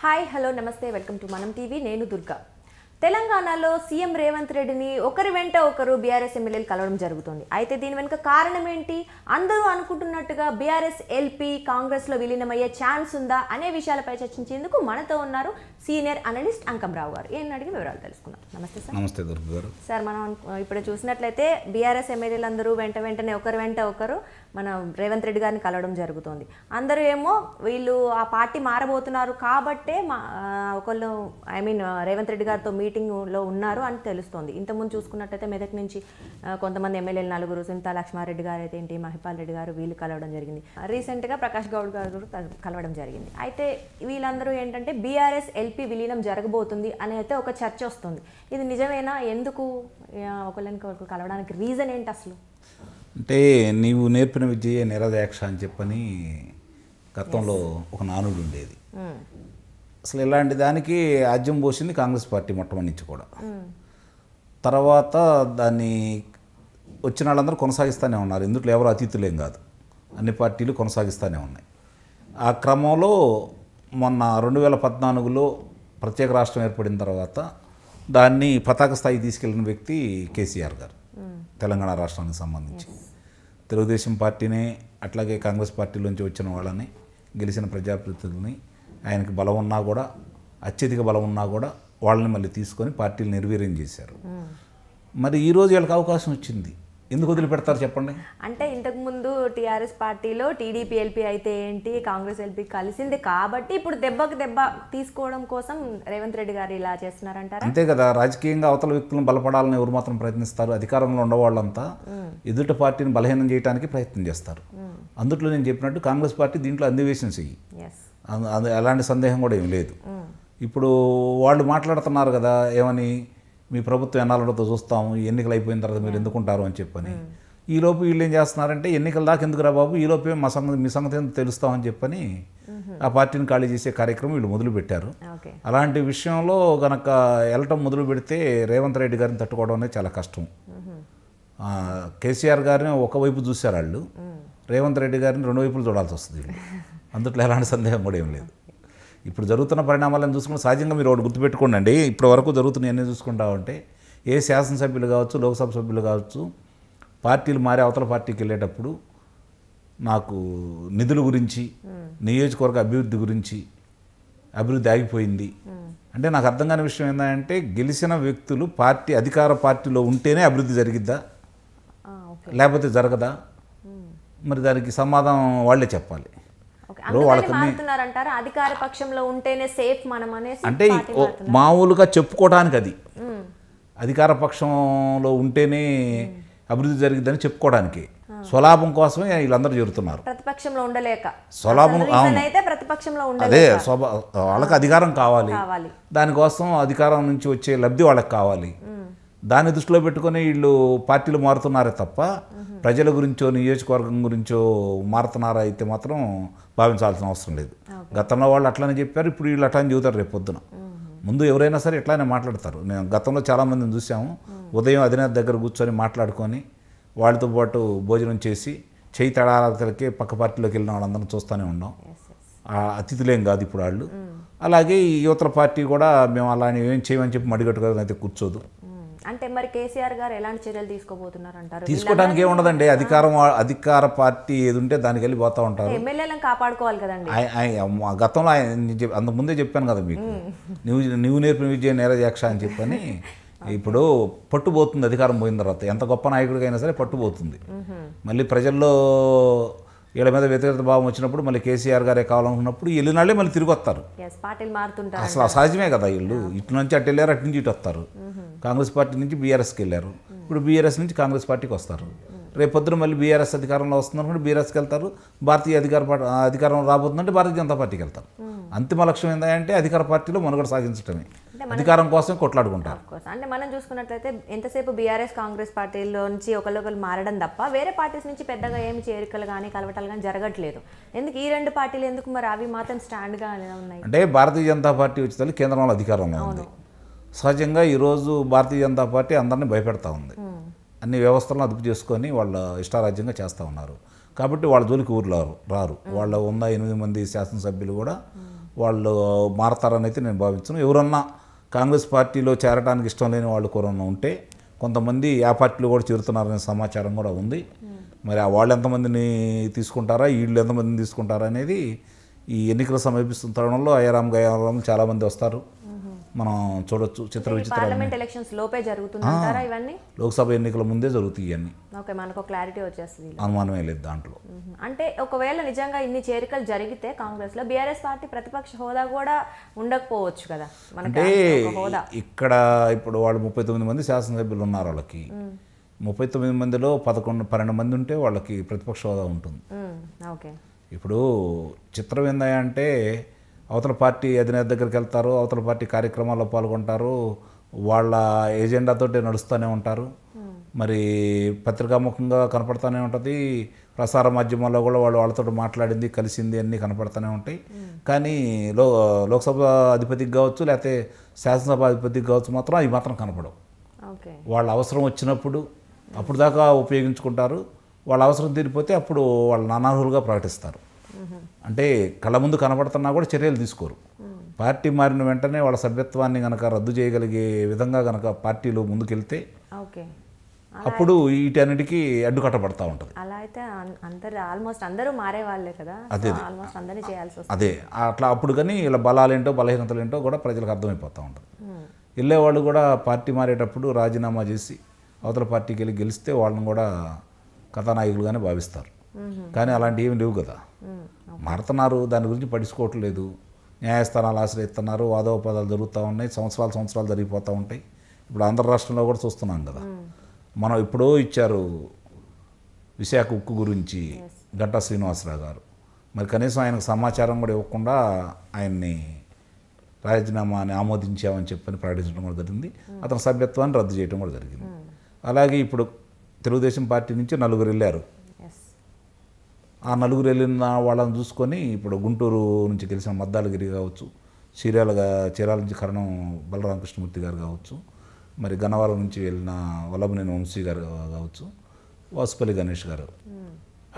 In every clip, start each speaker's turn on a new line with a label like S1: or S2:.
S1: Hi hello నమస్తే welcome to మనం TV నేను దుర్గా తెలంగాణలో సీఎం రేవంత్ రెడ్డిని ఒకరి వెంట ఒకరు బీఆర్ఎస్ ఎమ్మెల్యేలు కలవడం జరుగుతుంది. అయితే దీని వెనుక కారణం ఏంటి? అందరూ అనుకుంటున్నట్టుగా బీఆర్ఎస్ ఎల్పీ కాంగ్రెస్లో విలీనమయ్యే ఛాన్స్ ఉందా అనే విషయాలపై చర్చించేందుకు మనతో ఉన్నారు సీనియర్ అనలిస్ట్ అంకంరావు గారు. ఏం అడిగి వివరాలు తెలుసుకుందాం. నమస్తే సార్.
S2: నమస్తే దుర్గా గారు.
S1: సార్, మనం ఇప్పుడు చూసినట్లయితే బీఆర్ఎస్ ఎమ్మెల్యేలు అందరూ వెంటనే ఒకరి వెంట ఒకరు మన రేవంత్ రెడ్డి గారిని కలవడం జరుగుతుంది. అందరూ ఏమో వీళ్ళు ఆ పార్టీ మారబోతున్నారు కాబట్టే ఒకళ్ళు రేవంత్ రెడ్డి గారితో మీటింగ్లో ఉన్నారు అని తెలుస్తోంది. ఇంతకుముందు చూసుకున్నట్టయితే మెదక్ నుంచి కొంతమంది ఎమ్మెల్యేలు నలుగురు, సింతా లక్ష్మారెడ్డి గారు అయితే ఏంటి, మహిపాల్ రెడ్డి గారు వీళ్ళు కలవడం జరిగింది. రీసెంట్గా ప్రకాష్ గౌడ్ గారు కలవడం జరిగింది. అయితే వీళ్ళందరూ ఏంటంటే బీఆర్ఎస్ ఎల్పీ విలీనం జరగబోతుంది అని అయితే ఒక చర్చ వస్తుంది. ఇది నిజమేనా? ఎందుకు ఒకళ్ళని కలవడానికి రీజన్ ఏంటి అసలు?
S2: అంటే నీవు నేర్పిన విద్యే నిరదీక్ష అని చెప్పని గతంలో ఒక నానుడు ఉండేది. అసలు ఇలాంటి దానికి ఆజ్యం పోసింది కాంగ్రెస్ పార్టీ మొట్టమొదటి నుంచి కూడా. తర్వాత దాన్ని వచ్చిన వాళ్ళందరూ కొనసాగిస్తూనే ఉన్నారు. ఇందులో ఎవరు అతిథులేం కాదు, అన్ని పార్టీలు కొనసాగిస్తూనే ఉన్నాయి. ఆ క్రమంలో మొన్న 2014లో ప్రత్యేక రాష్ట్రం ఏర్పడిన తర్వాత దాన్ని పతాక స్థాయి తీసుకెళ్లిన వ్యక్తి కేసీఆర్ గారు. తెలంగాణ రాష్ట్రానికి సంబంధించి తెలుగుదేశం పార్టీని, అట్లాగే కాంగ్రెస్ పార్టీలోంచి వచ్చిన వాళ్ళని, గెలిచిన ప్రజాప్రతినిధులని, ఆయనకి బలం ఉన్నా కూడా, అత్యధిక బలం ఉన్నా కూడా వాళ్ళని మళ్ళీ తీసుకొని పార్టీలు నిర్వీర్యం చేశారు. మరి ఈరోజు వీళ్ళకి అవకాశం వచ్చింది, ఎందుకు వదిలిపెడతారు చెప్పండి?
S1: అంటే ఇంతకుముందు టీఆర్ఎస్ పార్టీలో టీడీపీ ఎల్పీ అయితే ఏంటి, కాంగ్రెస్ ఎల్పీ కలిసింది కాబట్టి ఇప్పుడు దెబ్బకు దెబ్బ తీసుకోవడం కోసం రేవంత్ రెడ్డి గారు ఇలా చేస్తున్నారంటారా?
S2: అంతే కదా. రాజకీయంగా అవతల వ్యక్తులను బలపడాలని ఎవరు మాత్రం ప్రయత్నిస్తారు? అధికారంలో ఉండేవాళ్ళంతా ఎదుటి పార్టీని బలహీనం చేయడానికి ప్రయత్నం చేస్తారు. అందుట్లో నేను చెప్పినట్టు కాంగ్రెస్ పార్టీ దీంట్లో అన్వేషణ చెయ్యి, అది ఎలాంటి సందేహం కూడా ఏం లేదు. ఇప్పుడు వాళ్ళు మాట్లాడుతున్నారు కదా, ఏమని, మీ ప్రభుత్వం ఎన్నాళ్ళతో చూస్తాము, ఎన్నికలు అయిపోయిన తర్వాత మీరు ఎందుకుంటారు అని చెప్పని. ఈలోపు వీళ్ళు ఏం చేస్తున్నారంటే, ఎన్నికల దాకా ఎందుకురా బాబు, ఈలోపే మీ సంగతి ఎందుకు తెలుస్తామని చెప్పని ఆ పార్టీని ఖాళీ చేసే కార్యక్రమం వీళ్ళు మొదలుపెట్టారు. అలాంటి విషయంలో గనక వెళ్ళటం మొదలు పెడితే రేవంత్ రెడ్డి గారిని తట్టుకోవడం అనేది చాలా కష్టం. కేసీఆర్ గారిని ఒకవైపు చూశారు వాళ్ళు, రేవంత్ రెడ్డి గారిని రెండు వైపులు చూడాల్సి వస్తుంది వీళ్ళు. అందుట్లో ఎలాంటి సందేహం కూడా ఏం లేదు. ఇప్పుడు జరుగుతున్న పరిణామాలను చూసుకుంటే సహజంగా మీరు ఒకటి గుర్తుపెట్టుకోండి అండి, ఇప్పటి వరకు జరుగుతున్నాయి అన్నీ చూసుకుంటా ఉంటే ఏ శాసనసభ్యులు కావచ్చు, లోక్సభ సభ్యులు కావచ్చు, పార్టీలు మారి అవతల పార్టీకి వెళ్ళేటప్పుడు నాకు నిధుల గురించి, నియోజకవర్గ అభివృద్ధి గురించి, అభివృద్ధి ఆగిపోయింది అంటే నాకు అర్థం కాని విషయం ఏంటంటే, గెలిచిన వ్యక్తులు పార్టీ అధికార పార్టీలో ఉంటేనే అభివృద్ధి జరిగిద్దా లేకపోతే జరగదా? మరి దానికి సమాధానం వాళ్ళే చెప్పాలి.
S1: అధికార పక్షంలో ఉంటేనే సేఫ్ మనం అనేసి
S2: అంటే మామూలుగా చెప్పుకోవడానికి, అది అధికార పక్షంలో ఉంటేనే అభివృద్ధి జరిగిద్దని చెప్పుకోవడానికి, స్వలాభం కోసమే వీళ్ళందరూ చేరుతున్నారు.
S1: ప్రతిపక్షంలో ఉండలేక
S2: స్వలాభం,
S1: ప్రతిపక్షంలో
S2: అదే వాళ్ళకి అధికారం కావాలి, దానికోసం అధికారం నుంచి వచ్చే లబ్ధి వాళ్ళకి కావాలి. దాన్ని దృష్టిలో పెట్టుకొని వీళ్ళు పార్టీలు మారుతున్నారే తప్ప ప్రజల గురించో నియోజకవర్గం గురించో మారుతున్నారా అయితే మాత్రం భావించాల్సిన అవసరం లేదు. గతంలో వాళ్ళు అట్లానే చెప్పారు, ఇప్పుడు వీళ్ళు అట్లానే చెబుతారు రేపు పొద్దున. ముందు ఎవరైనా సరే ఇట్లానే మాట్లాడతారు. నేను గతంలో చాలామందిని చూసాము, ఉదయం అధినేత దగ్గర కూర్చొని మాట్లాడుకొని వాళ్ళతో పాటు భోజనం చేసి చేయి తడాలకే పక్క పార్టీలోకి వెళ్ళిన వాళ్ళందరం చూస్తూనే ఉన్నాం. అతిథులేం కాదు ఇప్పుడు వాళ్ళు. అలాగే ఈ యువతల పార్టీ కూడా మేము అలా ఏం చేయమని చెప్పి మడిగట్టుగా అయితే కూర్చోదు.
S1: అంటే మరి కేసీఆర్ గారు ఎలాంటి చర్యలు తీసుకోబోతున్నారు అంటారు?
S2: తీసుకోవడానికి ఏముండదండి, అధికార పార్టీ ఏది ఉంటే దానికి వెళ్ళి పోతూ ఉంటారు.
S1: ఎమ్మెల్యేలను కాపాడుకోవాలి కదండి.
S2: గతంలో అంతకుముందే చెప్పాను కదా మీకు, నువ్వు నేర్పిన విద్య నిరదీక్ష అని చెప్పని. ఇప్పుడు పట్టుపోతుంది అధికారం పోయిన తర్వాత, ఎంత గొప్ప నాయకుడికైనా సరే పట్టుపోతుంది. మళ్ళీ ప్రజల్లో వీళ్ళ మీద వ్యతిరేకత భావం వచ్చినప్పుడు మళ్ళీ కేసీఆర్ గారే కావాలనుకున్నప్పుడు వెళ్ళినాళ్ళే మళ్ళీ తిరిగి వస్తారు. అసలు సహజమే కదా, వీళ్ళు ఇటు నుంచి అటు వెళ్ళారు, అటు నుంచి ఇటు వస్తారు. కాంగ్రెస్ పార్టీ నుంచి బీఆర్ఎస్కి వెళ్ళారు, ఇప్పుడు బీఆర్ఎస్ నుంచి కాంగ్రెస్ పార్టీకి వస్తారు. రేపొద్దున మళ్ళీ బీఆర్ఎస్ అధికారంలో వస్తుందనుకుంటే బీఆర్ఎస్కి వెళ్తారు, భారతీయ అధికారం రాబోతుందంటే భారతీయ జనతా పార్టీకి వెళ్తారు. అంతిమ లక్ష్యం ఏంటంటే అధికార పార్టీలో మనుగడ సాగించడమే, అధికారం కోసం కొట్లాడుకుంటారు.
S1: అంటే మనం చూసుకున్నట్లయితే ఎంతసేపు బీఆర్ఎస్ కాంగ్రెస్ పార్టీలోంచి ఒకళ్ళు మారడం తప్ప వేరే పార్టీస్ నుంచి పెద్దగా ఏమి చేరికలు కానీ కలవటాలు కానీ జరగట్లేదు. ఎందుకు ఈ రెండు పార్టీలు ఎందుకు మరి అవి మాత్రం స్టాండ్గా ఉన్నాయి?
S2: అంటే భారతీయ జనతా పార్టీ వచ్చేసరికి కేంద్రంలో అధికారంలో ఉంది. సహజంగా ఈరోజు భారతీయ జనతా పార్టీ అందరినీ భయపెడతా ఉంది, అన్ని వ్యవస్థలను అదుపు చేసుకొని వాళ్ళ ఇష్టారాజ్యంగా చేస్తూ ఉన్నారు. కాబట్టి వాళ్ళ జోలికి ఊరు రారు. వాళ్ళ ఉన్న 8 మంది శాసనసభ్యులు కూడా వాళ్ళు మారతారని అయితే నేను భావించను. ఎవరన్నా కాంగ్రెస్ పార్టీలో చేరడానికి ఇష్టం లేని వాళ్ళు ఎవరన్నా ఉంటే కొంతమంది ఆ పార్టీలో కూడా చేరుతున్నారనే సమాచారం కూడా ఉంది. మరి వాళ్ళు ఎంతమందిని తీసుకుంటారా, వీళ్ళు ఎంతమందిని తీసుకుంటారా అనేది ఈ ఎన్నికలు సమీపిస్తున్న తరుణంలో అయ్యారాం గయారాం చాలామంది వస్తారు, మనం చూడొచ్చు. చిత్ర విచిత్రాలు
S1: పార్లమెంట్ ఎలక్షన్స్ లోపే జరుగుతుందంటారా ఇవన్నీ?
S2: లోక్సభ ఎన్నికల ముందే జరుగుతాయి ఇవన్నీ.
S1: ఓకే, మనకు క్లారిటీ వచ్చేస్తుంది.
S2: అనుమానమే లేదు దాంట్లో.
S1: అంటే ఒకవేళ నిజంగా ఇన్ని చేరికలు జరిగితే కాంగ్రెస్లో బీఆర్ఎస్ పార్టీ ప్రతిపక్ష హోదా కూడా ఉండకపోవచ్చు కదా మనకి. హోదా
S2: ఇక్కడ ఇప్పుడు వాళ్ళు 39 మంది శాసనసభ్యులు ఉన్నారు. వాళ్ళకి 39 మందిలో 12 మంది ఉంటే వాళ్ళకి ప్రతిపక్ష హోదా ఉంటుంది.
S1: ఓకే,
S2: ఇప్పుడు చిత్రం ఏందంటే అవతల పార్టీ అధినేత దగ్గరికి వెళ్తారు, అవతల పార్టీ కార్యక్రమాల్లో పాల్గొంటారు, వాళ్ళ ఎజెండాతోటి నడుస్తూనే ఉంటారు. మరి పత్రికాముఖంగా కనపడుతూనే ఉంటుంది, ప్రసార మాధ్యమాల్లో కూడా వాళ్ళతో మాట్లాడింది కలిసింది అన్నీ కనపడుతూనే ఉంటాయి. కానీ లోక్సభ అధిపతికి కావచ్చు లేకపోతే శాసనసభ అధిపతికి కావచ్చు మాత్రం అవి మాత్రం కనపడవు. వాళ్ళ అవసరం వచ్చినప్పుడు అప్పుడు దాకా ఉపయోగించుకుంటారు, వాళ్ళ అవసరం తీరిపోతే అప్పుడు వాళ్ళు అనర్హులుగా ప్రకటిస్తారు. అంటే కళ్ళ ముందు కనబడుతున్నా కూడా చర్యలు తీసుకోరు. పార్టీ మారిన వెంటనే వాళ్ళ సభ్యత్వాన్ని కనుక రద్దు చేయగలిగే విధంగా కనుక పార్టీలో ముందుకెళ్తే అప్పుడు వీటన్నిటికీ అడ్డుకట్టబడతా ఉంటుంది.
S1: అలా అయితే ఆల్మోస్ట్ అందరూ మారే వాళ్ళే కదా, ఆల్మోస్ట్ అందరినీ చేయాల్సి వస్తుంది.
S2: అదే అట్లా అప్పుడు కానీ ఇలా బలాలేంటో బలహీనతలు ఏంటో కూడా ప్రజలకు అర్థమైపోతూ ఉంటుంది. వెళ్ళేవాళ్ళు కూడా పార్టీ మారేటప్పుడు రాజీనామా చేసి అవతల పార్టీకి వెళ్ళి గెలిస్తే వాళ్ళని కూడా కథానాయకులుగానే భావిస్తారు. కానీ అలాంటివి ఏమి లేవు కదా, మారుతున్నారు, దాని గురించి పట్టించుకోవట్లేదు. న్యాయస్థానాలు ఆశ్రయిస్తున్నారు, వాదోపవాదాలు జరుగుతూ ఉన్నాయి, సంవత్సరాలు జరిగిపోతూ ఉంటాయి. ఇప్పుడు ఆంధ్ర రాష్ట్రంలో కూడా చూస్తున్నాం కదా, మనం ఎప్పుడో ఇచ్చారు విశాఖ ఉక్కు గురించి గంటా శ్రీనివాసరావు గారు, మరి కనీసం ఆయనకు సమాచారం కూడా ఇవ్వకుండా ఆయన్ని రాజీనామాని ఆమోదించామని చెప్పని ప్రకటించడం కూడా జరిగింది. అతని సభ్యత్వాన్ని రద్దు చేయడం కూడా జరిగింది. అలాగే ఇప్పుడు తెలుగుదేశం పార్టీ నుంచి 4 వెళ్ళారు. ఆ 4 వెళ్ళిన వాళ్ళని చూసుకొని ఇప్పుడు గుంటూరు నుంచి గెలిచిన మద్దాలగిరి కావచ్చు, చీరాల నుంచి కరణం బలరామకృష్ణమూర్తి గారు కావచ్చు, మరి గన్నవరం నుంచి వెళ్ళిన వల్లభనేని వంశీ గారు కావచ్చు, వాసుపల్లి గణేష్ గారు,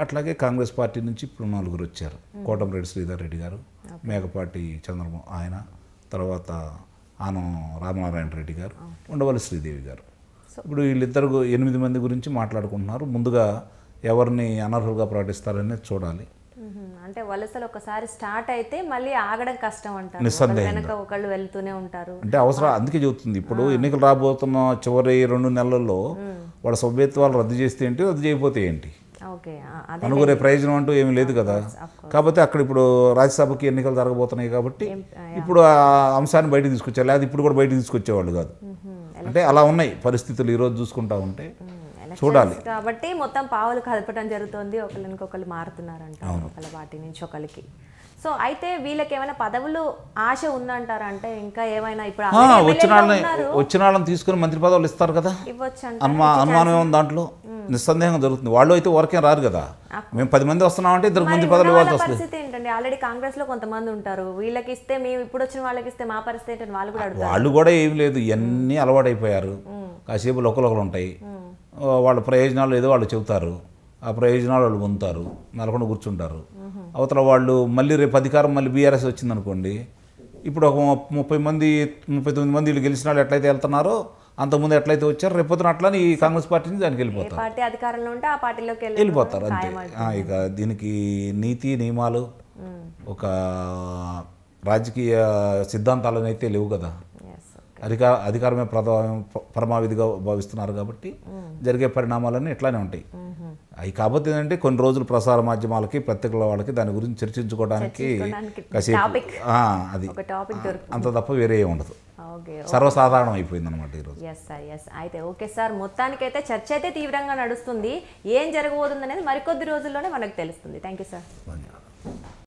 S2: అట్లాగే కాంగ్రెస్ పార్టీ నుంచి ఇప్పుడు 4 వచ్చారు. కోటంరెడ్డి శ్రీధర్ రెడ్డి గారు, మేకపాటి చంద్రబాబు ఆయన, తర్వాత ఆనం రామనారాయణ రెడ్డి గారు, ఉండవల్లి శ్రీదేవి గారు. ఇప్పుడు వీళ్ళిద్దరు 8 మంది గురించి మాట్లాడుకుంటున్నారు. ముందుగా ఎవరిని అనర్హులుగా ప్రకటిస్తారనేది చూడాలి.
S1: అంటే వలసలు ఒకసారి స్టార్ట్ అయితే మళ్ళీ ఆగడం కష్టం అంటారు,
S2: నిస్సందేహంగా
S1: ఒకళ్ళు వెళ్తూనే ఉంటారు.
S2: అంటే అవసరం అందుకే చెబుతుంది. ఇప్పుడు ఎన్నికలు రాబోతున్న చివరి 2 నెలల్లో వాళ్ళ సభ్యత్వాలు రద్దు చేస్తే ఏంటి, రద్దు చేయకపోతే ఏంటి, అనుకునే ప్రయోజనం అంటూ ఏమీ లేదు కదా. కాకపోతే అక్కడ ఇప్పుడు రాజ్యసభకి ఎన్నికలు జరగబోతున్నాయి కాబట్టి ఇప్పుడు ఆ అంశాన్ని బయటకు తీసుకొచ్చారు, లేదా ఇప్పుడు కూడా బయటకు తీసుకొచ్చేవాళ్ళు కాదు. అంటే అలా ఉన్నాయి పరిస్థితులు ఈరోజు చూసుకుంటా ఉంటే. చూడాలి
S1: కాబట్టి మొత్తం పావులు కదపడం జరుగుతుంది, ఒకళ్ళనికొకళ్ళు మారుతున్నారంట ఒకళ్ళ పార్టీ నుంచి ఒకరికి. సో అయితే వీళ్ళకి ఏమైనా పదవులు ఆశ ఉందంటారా? అంటే ఇంకా ఏమైనా ఇప్పుడు
S2: వచ్చిన వాళ్ళని తీసుకుని మంత్రి పదవులు ఇస్తారు కదా, అనుమానం ఏముంది దాంట్లో? నిస్సందేహంగా జరుగుతుంది. వాళ్ళు అయితే ఊరికే రారు కదా, మేము 10 మంది వస్తున్నామంటే 2 మంది పదవులు ఇవ్వాల్సి వస్తుంది.
S1: పరిస్థితి ఏంటంటే ఆల్రెడీ కాంగ్రెస్ లో కొంతమంది ఉంటారు, వీళ్ళకి ఇస్తే మేము ఇప్పుడు వచ్చిన వాళ్ళకి ఇస్తే మా పరిస్థితి ఏంటంటే వాళ్ళు కూడా అడుగుతారు.
S2: వాళ్ళు కూడా ఏమి లేదు, ఇవన్నీ అలవాటైపోయారు. కాసేపు లోకలు ఉంటాయి, వాళ్ళ ప్రయోజనాలు ఏదో వాళ్ళు చెబుతారు, ఆ ప్రయోజనాలు వాళ్ళు పొందుతారు, నెలకొండ కూర్చుంటారు. అవతల వాళ్ళు మళ్ళీ రేపు అధికారం మళ్ళీ బీఆర్ఎస్ వచ్చిందనుకోండి, ఇప్పుడు ఒక 39 మంది వీళ్ళు గెలిచిన వాళ్ళు ఎట్లయితే వెళ్తున్నారో అంతకుముందు ఎట్లయితే వచ్చారు, రేపొద్దున అట్లని ఈ కాంగ్రెస్ పార్టీ నుంచి దానికి వెళ్ళిపోతారు,
S1: పార్టీ అధికారంలో ఉంటే ఆ పార్టీలోకి
S2: వెళ్ళిపోతారు అంతే. ఇక దీనికి నీతి నియమాలు ఒక రాజకీయ సిద్ధాంతాలను అయితే లేవు కదా. అధికారమే పరమావిధిగా భావిస్తున్నారు కాబట్టి జరిగే పరిణామాలన్నీ ఇట్లానే ఉంటాయి. అవి కాకపోతే ఏంటంటే కొన్ని రోజులు ప్రసార మాధ్యమాలకి పత్రికల వాళ్ళకి దాని గురించి చర్చించుకోవడానికి కాసేపు అది అంత తప్ప వేరే ఉండదు, సర్వసాధారణం అయిపోయింది అనమాట ఈరోజు.
S1: అయితే ఓకే సార్, మొత్తానికైతే చర్చ అయితే తీవ్రంగా నడుస్తుంది. ఏం జరగబోతుంది అనేది మరికొద్ది రోజుల్లోనే మనకు తెలుస్తుంది. Thank you sir.